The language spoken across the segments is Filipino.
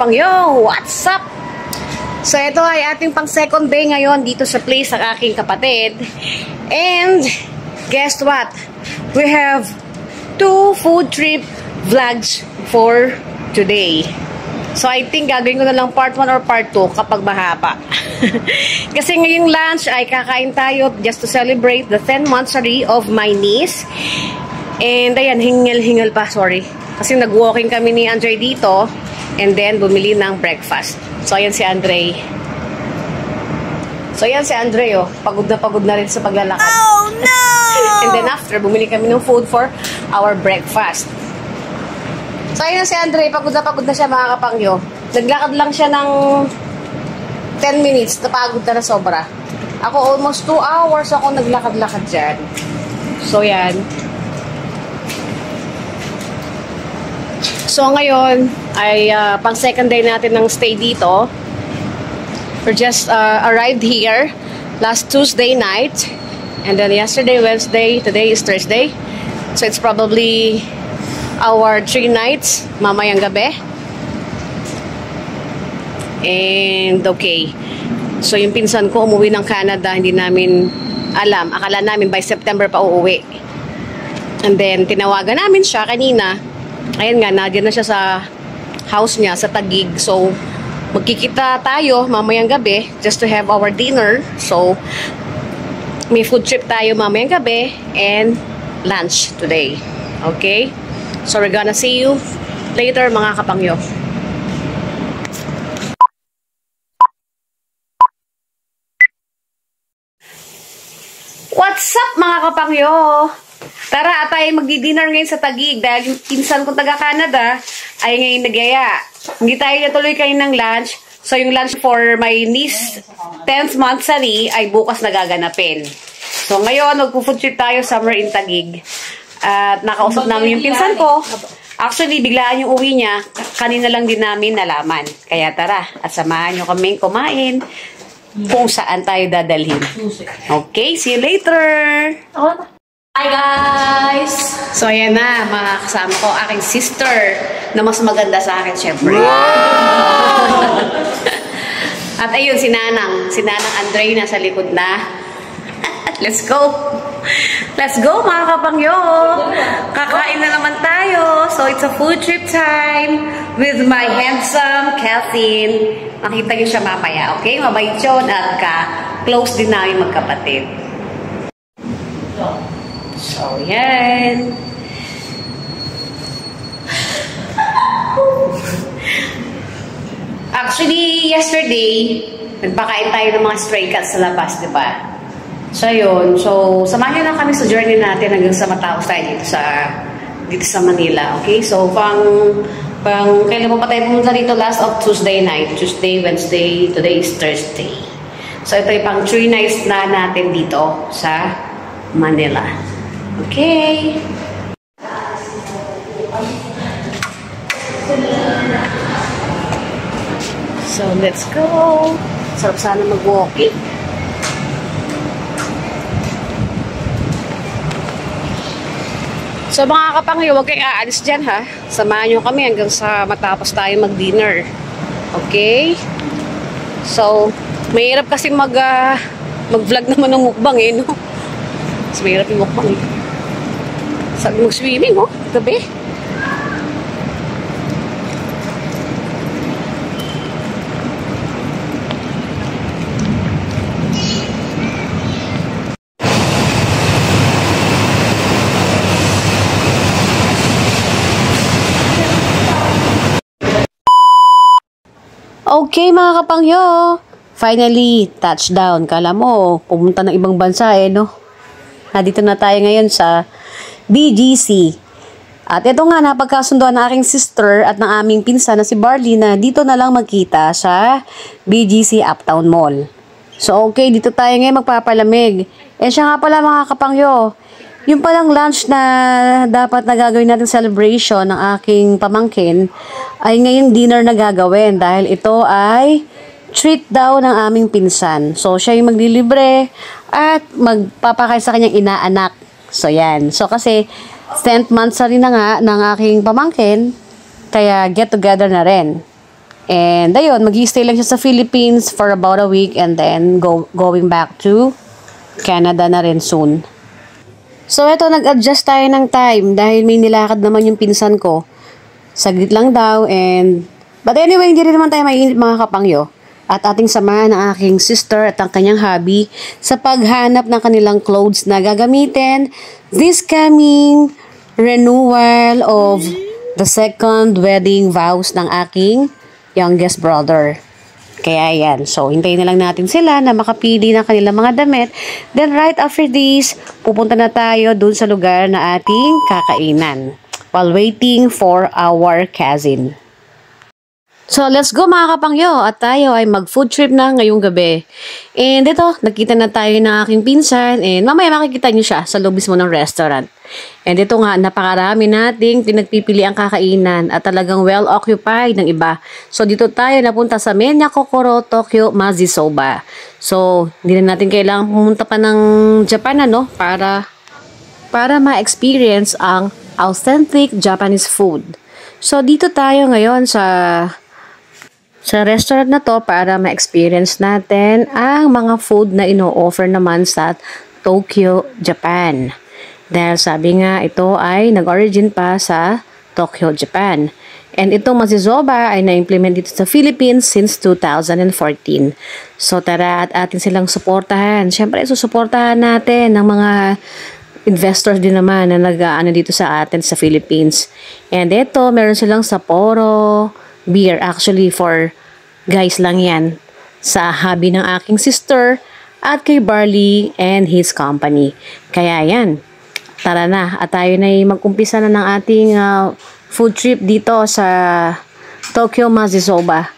kapangyo, what's up? So ito ay ating pang second day ngayon dito sa place ng aking kapatid. And guess what? We have 2 food trip vlogs for today. So I think gagawin ko na lang part 1 or part 2 kapag mahaba. Kasi ngayong lunch ay kakain tayo just to celebrate the 10th monthsary of my niece. And ayan, hingal-hingal pa, sorry. Kasi nag-walking kami ni Andre dito. And then, bumili ng breakfast. So, ayan si Andre. Oh. Pagod na rin sa paglalakad. Oh, no! And then after, bumili kami ng food for our breakfast. So, ayan si Andre. Pagod na siya, mga kapangyo. Naglakad lang siya ng 10 minutes. Napagod na sobra. Ako, almost 2 hours ako naglakad-lakad dyan. So, yan. So, ngayon, ay pang second day natin ng stay dito. We just arrived here last Tuesday night. And then yesterday, Wednesday, today is Thursday. So, it's probably our 3 nights, mamayang gabi. And, okay. So, yung pinsan ko umuwi ng Canada, hindi namin alam. Akala namin by September pa uuwi. And then, tinawagan namin siya kanina. Ayan nga, nandiyan na siya sa house niya, sa Taguig. So, magkikita tayo mamayang gabi just to have our dinner. So, may food trip tayo mamayang gabi and lunch today. Okay? So, we're gonna see you later, mga kapangyo. What's up, mga kapangyo? Tara, tayo magdi-dinner ngayon sa Taguig dahil yung pinsan kong taga-Canada ay ngayon nagyaya. Hindi tayo natuloy kayo ng lunch. So, yung lunch for my niece 10th monthsary ay bukas nagaganapin. So, ngayon, magpo-food trip tayo somewhere in Taguig. At nakausap namin yung pinsan ko. Actually, biglaan yung uwi niya. Kanina lang din namin nalaman. Kaya tara, at samahan nyo kaming kumain kung saan tayo dadalhin. Okay, see you later! Hi guys! So ayan na, mga kasama ko, aking sister na mas maganda sa akin, syempre. Wow! At ayun, si Nanang Andre nasa likod na. Let's go! Let's go, mga kapangyo! Kakain na naman tayo. So it's a food trip time with my handsome Kelvin. Makita niyo siya mamaya, okay? Mabait yun at close din namin magkapatid. So, yan. Actually, yesterday, nagpakain tayo ng mga stray cats sa labas, di ba? So, yun. So, samahan niyo lang kami sa journey natin hanggang sa matapos tayo dito sa Manila. Okay? So, kailan mo pa tayo pumunta dito? Last of Tuesday night. Tuesday, Wednesday, today is Thursday. So, ito yung pang 3 nights na natin dito sa Manila. Okay. So, let's go. Sarap sana mag-walking. So, mga kapangyo, huwag kayong aalis dyan, ha? Samahan nyo kami hanggang sa matapos tayo mag-dinner. Okay? So, mahirap kasi mag-vlog naman ng mukbang, eh, no? Mas mahirap yung mukbang, eh. Sabi mag-swimming, oh, gabi. Okay, mga kapangyo. Finally, touchdown. Kala mo, pumunta ng ibang bansa, eh, no? Dito na tayo ngayon sa BGC. At ito nga, napagkasunduan ng aking sister at ng aming pinsan na si Barley na dito na lang magkita sa BGC Uptown Mall. So, okay, dito tayo ngayon magpapalamig. Eh, siya nga pala, mga kapangyo, yung palang lunch na dapat na gagawin natin celebration ng aking pamangkin ay ngayong dinner na gagawin dahil ito ay treat daw ng aming pinsan. So, siya yung maglilibre at magpapakain sa kanyang inaanak. So, yan. So, kasi 10th monthsary na nga ng aking pamangkin, kaya get together na rin. And ayun, mag-i-stay lang siya sa Philippines for about a week and then going back to Canada na rin soon. So eto, nag-adjust tayo ng time dahil may nilakad naman yung pinsan ko. Saglit lang daw but anyway, hindi rin naman tayo mainit mga kapangyo. At ating samahan ang aking sister at ang kanyang hubby sa paghanap ng kanilang clothes na gagamitin this coming renewal of the second wedding vows ng aking youngest brother. Kaya yan. So, hintayin na lang natin sila na makapili ng kanilang mga damit. Then, right after this, pupunta na tayo dun sa lugar na ating kakainan while waiting for our cousin. So, let's go mga kapangyo at tayo ay mag-food trip na ngayong gabi. And ito, nakita na tayo ng aking pinsan and mamaya makikita nyo siya sa loob mismo ng restaurant. And ito nga, napakarami nating pinagpipili ang kakainan at talagang well-occupied ng iba. So, dito tayo napunta sa Menya Kokoro Tokyo Mazisoba. So, hindi na natin kailangan pumunta pa ng Japan para ma-experience ang authentic Japanese food. So, dito tayo ngayon sa restaurant na to para ma-experience natin ang mga food na ino-offer naman sa Tokyo, Japan. Dahil sabi nga ito ay nag-origin pa sa Tokyo, Japan. And itong Mazisoba ay na-implement dito sa Philippines since 2014. So tara at atin silang suportahan. Siyempre susuportahan natin ng mga investors din naman na nag-aano dito sa atin sa Philippines. And ito, meron silang Sapporo beer. Actually, for guys lang yan. Sa hobby ng aking sister at kay Barley and his company. Kaya yan. Tara na. At tayo na mag-umpisa na ng ating food trip dito sa Tokyo Mazisoba.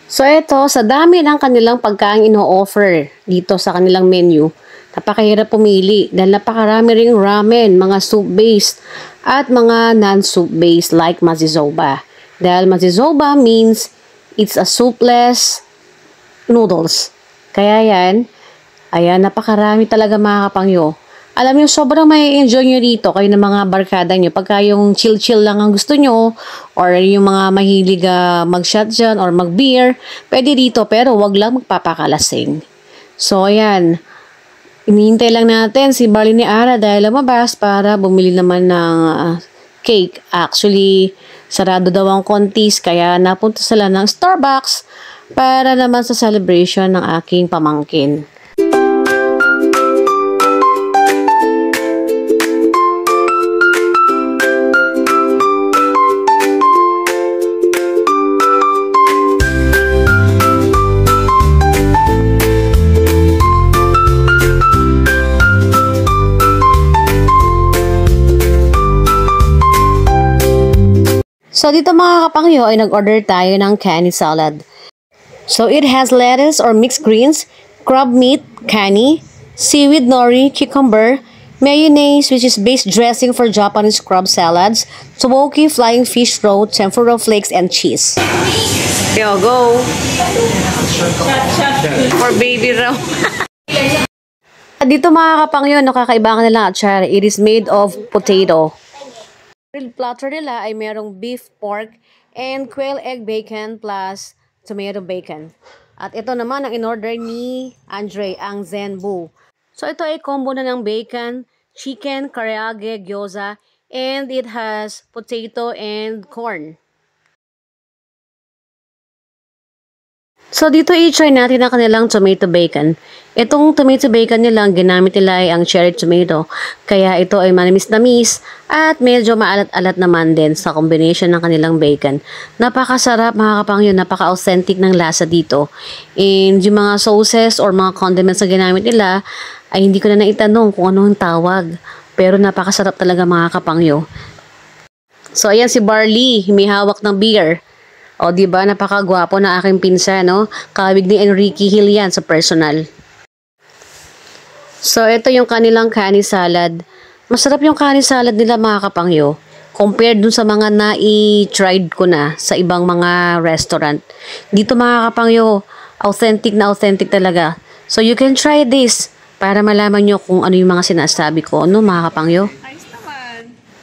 So ito, sa dami ng kanilang pagkain ino-offer dito sa kanilang menu, napakahirap pumili dahil napakarami ring ramen, mga soup-based at mga non-soup-based like Mazisoba. Dahil Mazisoba means it's a soupless noodles. Kaya yan, ayan, napakarami talaga mga kapangyo. Alam nyo, sobrang may enjoy nyo dito kayo ng mga barkada nyo. Pagka yung chill-chill lang ang gusto nyo or yung mga mahilig mag-shot dyan or mag-beer, pwede dito pero wag lang magpapakalasing. So, ayan. Inihintay lang natin si Barley ni Ara dahil lumabas para bumili naman ng cake. Actually, sarado daw ang kontis kaya napunta sila ng Starbucks para naman sa celebration ng aking pamangkin. So, dito mga kapangyo ay nag-order tayo ng kani salad. So, it has lettuce or mixed greens, crab meat, kani, seaweed nori, cucumber, mayonnaise which is base dressing for Japanese crab salads, smoky flying fish roe, tempura flakes, and cheese. Yo, go! For baby raw. Dito mga kapangyo, nakakaiba ka na lang at syari. It is made of potato. Grilled platter nila ay merong beef, pork, and quail egg bacon plus tomato bacon. At ito naman ang in-order ni Andre, ang Zenbu. So ito ay combo na ng bacon, chicken, karaage, gyoza, and it has potato and corn. So dito i-try natin ang kanilang tomato bacon. Itong tomato bacon nila, ang ginamit nila ay ang cherry tomato. Kaya ito ay manamis-namis at medyo maalat-alat naman din sa combination ng kanilang bacon. Napakasarap mga kapangyo, napaka-authentic ng lasa dito. And yung mga sauces or mga condiments na ginamit nila ay hindi ko na naitanong kung ano ang tawag. Pero napakasarap talaga mga kapangyo. So ayan si Barley, may hawak ng beer. O diba, napakagwapo na aking pinsan, no? Kawig ni Enrique Hill yan sa personal. So, ito yung kanilang kani salad. Masarap yung kani salad nila mga kapangyo. Compared dun sa mga na-i-tried ko na sa ibang mga restaurant. Dito mga kapangyo, authentic na authentic talaga. So, you can try this para malaman nyo kung ano yung mga sinasabi ko, no mga kapangyo?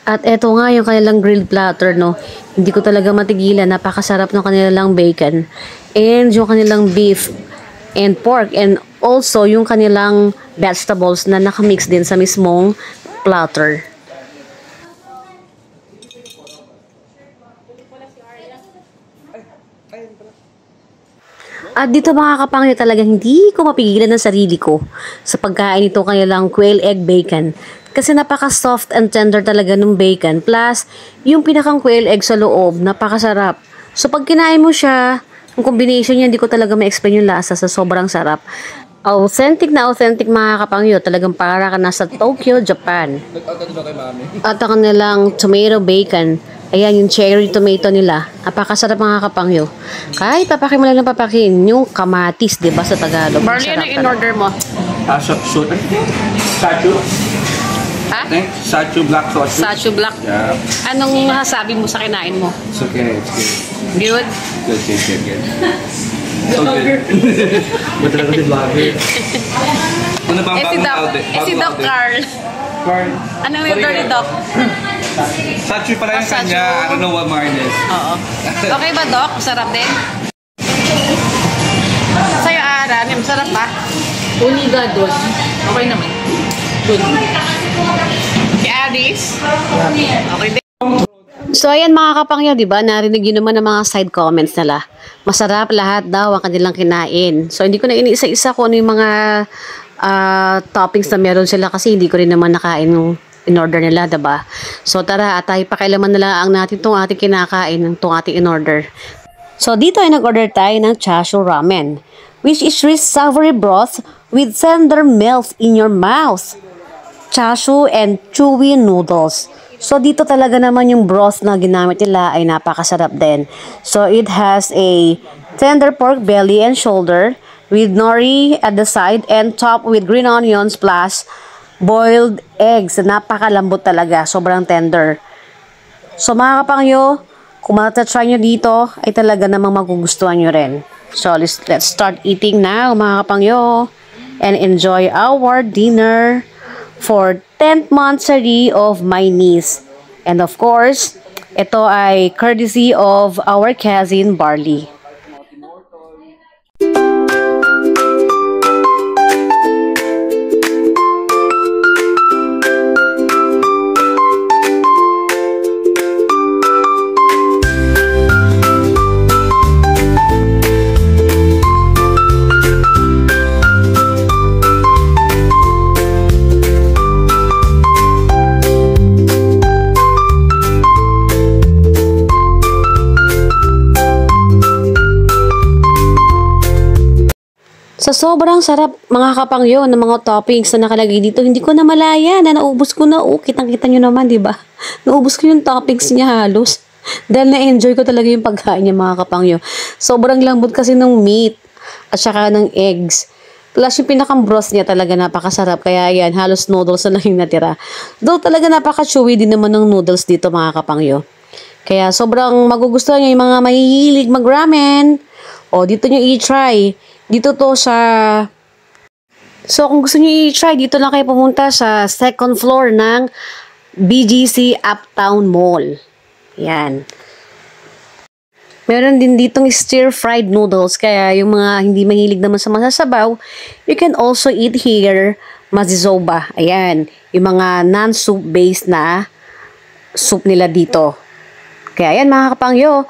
At eto nga yung kanilang grilled platter, no? Hindi ko talaga matigilan. Napakasarap ng kanilang bacon. And yung kanilang beef and pork. And also yung kanilang vegetables na nakamix din sa mismong platter. At dito mga kapangyo, talagang hindi ko mapigilan ng sarili ko sa pagkain ito kanilang quail egg bacon. Kasi napaka-soft and tender talaga ng bacon. Plus, yung pinakang quail egg sa loob, napakasarap. So pag kinain mo siya, yung combination niya, hindi ko talaga ma-explain yung lasa sa sobrang sarap. Authentic na authentic mga kapangyo. Talagang para ka nasa Tokyo, Japan. At ang kanilang tomato bacon. Ayan, yung cherry tomato nila. Napakasarap mga kapangyo. Kahit papakin mo lang ng papakin, yung kamatis, diba sa Tagalog? Barley, ano in-order mo? Sachu. Ha? Sachu black sausage. Sachu Black. Yeah. Anong masasabi mo sa kinain mo? It's okay. It's good. Good? Good. So good. Ba't talaga si vlogger? Ano bang Si Doc Carl. Carl. Anong in-order ni Doc? Sachu pala yung Sachu. kanya. I don't know what mine is. Oo. Okay ba, Doc? Masarap din? Sa'yo, Aran, masarap ba? Uniga doon. Okay naman. Good. Kay Aris? Okay din. So ayan mga kapangyo, di ba? Narinig yun naman ng mga side comments nila. Masarap lahat daw ang kanilang kinain. So hindi ko na iniisa-isa kung ano yung mga toppings na meron sila kasi hindi ko rin naman nakain yung in-order nila, diba? So tara, at tayo pakailaman na lang natin itong ating kinakain, itong ating in-order. So dito ay nag-order tayo ng chashu ramen, which is rich savory broth with tender melt in your mouth. Chashu and chewy noodles. So dito talaga naman yung broth na ginamit nila ay napakasarap din. So it has a tender pork belly and shoulder with nori at the side and topped with green onions plus boiled eggs. Napakalambot talaga. Sobrang tender. So mga kapangyo, kung matatry nyo dito, ay talaga namang magugustuhan nyo rin. So let's start eating now mga kapangyo and enjoy our dinner for 10th monthsary of my niece. And of course, ito ay courtesy of our cousin Barley. Sa sobrang sarap mga kapangyo ng mga toppings na nakalagay dito, hindi ko na malaya na naubos ko na. Kitang-kita nyo naman, di ba? Naubos ko yung toppings niya halos. Dahil na-enjoy ko talaga yung pagkain niya mga kapangyo. Sobrang lambot kasi ng meat at saka ng eggs. Plus yung pinakang broth niya talaga napakasarap. Kaya yan, halos noodles na lang yung natira. Though talaga napaka-chewy din naman ng noodles dito mga kapangyo. Kaya sobrang magugustuhan niyo yung mga mahihilig mag-ramen. O dito nyo i-try. Dito to sa... So, kung gusto niyo i-try, dito lang kayo pumunta sa second floor ng BGC Uptown Mall. Yan. Meron din ditong stir-fried noodles. Kaya yung mga hindi mahilig naman sa masasabaw, you can also eat here mazizoba. Ayan. Yung mga non-soup based na soup nila dito. Kaya ayan mga kapangyo.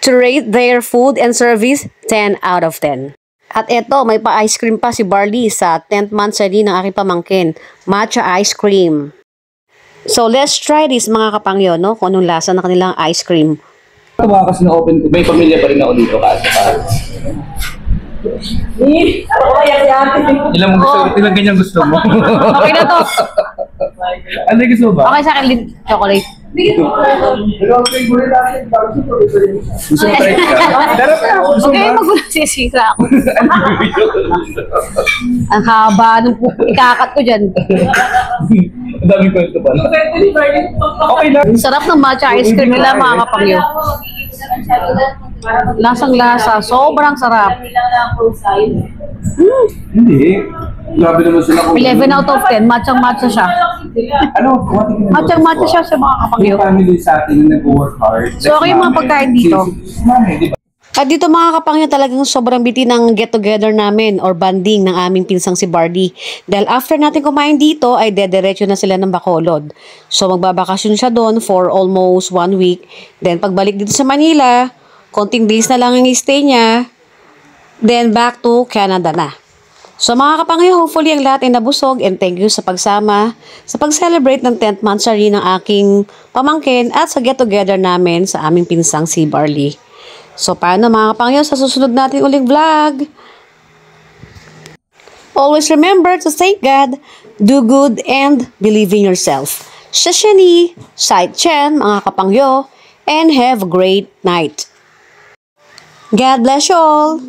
To rate their food and service, 10 out of 10. At eto, may pa-ice cream pa si Barley sa 10th monthsary ng aking pamangkin. Matcha ice cream. So, let's try this mga kapangyo, no? Kung anong lasa ng kanilang ice cream. Tawa kasi na-open ko. May pamilya pa rin ako dito kasi. Ilang ganyan gusto mo? Okay na to. Ano yung gusto ba? Okay sa akin, chocolate. Gusto mo try ka? Pero gusto Okay, ba? magulang sisira ako. Ang haba ng ikakat ko dyan. Ang daming kwento ba? Okay lang. Sarap ng matcha ice cream nila mga kapangyo. Lasang-lasa, sobrang sarap. Hindi. Grabe naman sila kung... 11 out of 10, matcha-matcha siya. Ano, Matang-mata siya sa mga kapangyo. Yung family sa atin na nag-work hard. So, okay yung mga pagkain dito? Mami, di ba? At dito mga kapangyo talagang sobrang biti ng get-together namin or banding ng aming pinsang si Bardy. Dahil after natin kumain dito ay dediretso na sila ng Bacolod. So magbabakasyon siya doon for almost 1 week. Then pagbalik dito sa Manila, konting days na lang ang stay niya. Then back to Canada na. So mga kapangyo, hopefully ang lahat ay nabusog and thank you sa pagsama sa pag-celebrate ng 10th monthsary ng aking pamangkin at sa get-together namin sa aming pinsang si Barley. So, paano mga kapangyo sa susunod natin uling vlog? Always remember to thank God, do good, and believe in yourself. Shashani, Sai Chen, mga kapangyo, and have a great night. God bless you all!